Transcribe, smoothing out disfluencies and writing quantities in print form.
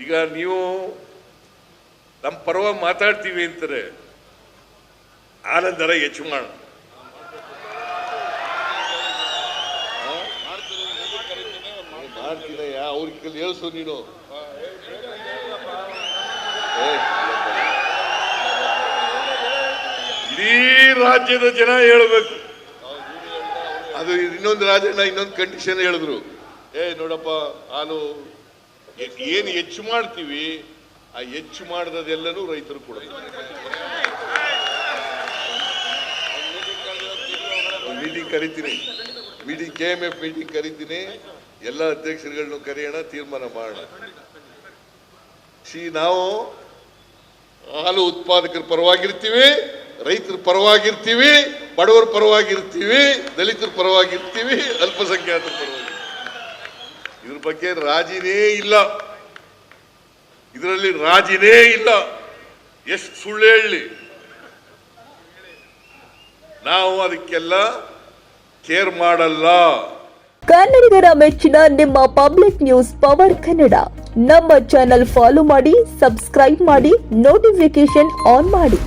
ಈಗ ನೀವು ನಮ್ಮ ಪರವಾಗಿ ಮಾತಾಡ್ತೀವಿ ಅಂತಾರೆ, ಆನಂದರ ಹೆಚ್ಚು ಮಾಡ ಮಾಡ್ತೀನಯ್ಯ, ಅವ್ರಿಗೆ ಹೇಳ್ಸು ನೀನು. ಇಡೀ ರಾಜ್ಯದ ಜನ ಹೇಳಬೇಕು. ಅದು ಇನ್ನೊಂದು ರಾಜ್ಯನ ಇನ್ನೊಂದು ಕಂಡೀಷನ್ ಹೇಳಿದ್ರು, ನೋಡಪ್ಪ ಹಾಲು ಏನು ಹೆಚ್ಚು ಮಾಡ್ತೀವಿ, ಆ ಹೆಚ್ಚು ಮಾಡಿದೆಲ್ಲನೂ ರೈತರು ಕೊಡೋದು. ಮೀಟಿಂಗ್ ಕರಿತೀನಿ, KMF ಮೀಟಿಂಗ್ ಕರಿತೀನಿ, ಎಲ್ಲ ಅಧ್ಯಕ್ಷರುಗಳನ್ನು ಕರೆಯೋಣ, ತೀರ್ಮಾನ ಮಾಡೋಣ. ನಾವು ಹಾಲು ಉತ್ಪಾದಕರ ಪರವಾಗಿರ್ತೀವಿ, ರೈತರ ಪರವಾಗಿರ್ತೀವಿ, ಬಡವರ ಪರವಾಗಿರ್ತೀವಿ, ದಲಿತರ ಪರವಾಗಿರ್ತೀವಿ, ಅಲ್ಪಸಂಖ್ಯಾತರ ಪರವಾಗಿ. ಇದ್ರ ಬಗ್ಗೆ ರಾಜಿನೇ ಇಲ್ಲ, ಇದರಲ್ಲಿ ರಾಜಿನೇ ಇಲ್ಲ. ಎಷ್ಟು ಸುಳ್ಳು ಹೇಳಿ, ನಾವು ಅದಕ್ಕೆಲ್ಲ ಕೇರ್ ಮಾಡಲ್ಲ. ಕನ್ನಡಿಗರ ಮೆಚ್ಚಿನ ನಿಮ್ಮ ಪಬ್ಲಿಕ್ ನ್ಯೂಸ್ ಪವರ್ ಕನ್ನಡ. ನಮ್ಮ ಚಾನೆಲ್ ಫಾಲೋ ಮಾಡಿ, ಸಬ್ಸ್ಕ್ರೈಬ್ ಮಾಡಿ, ನೋಟಿಫಿಕೇಶನ್ ಆನ್ ಮಾಡಿ.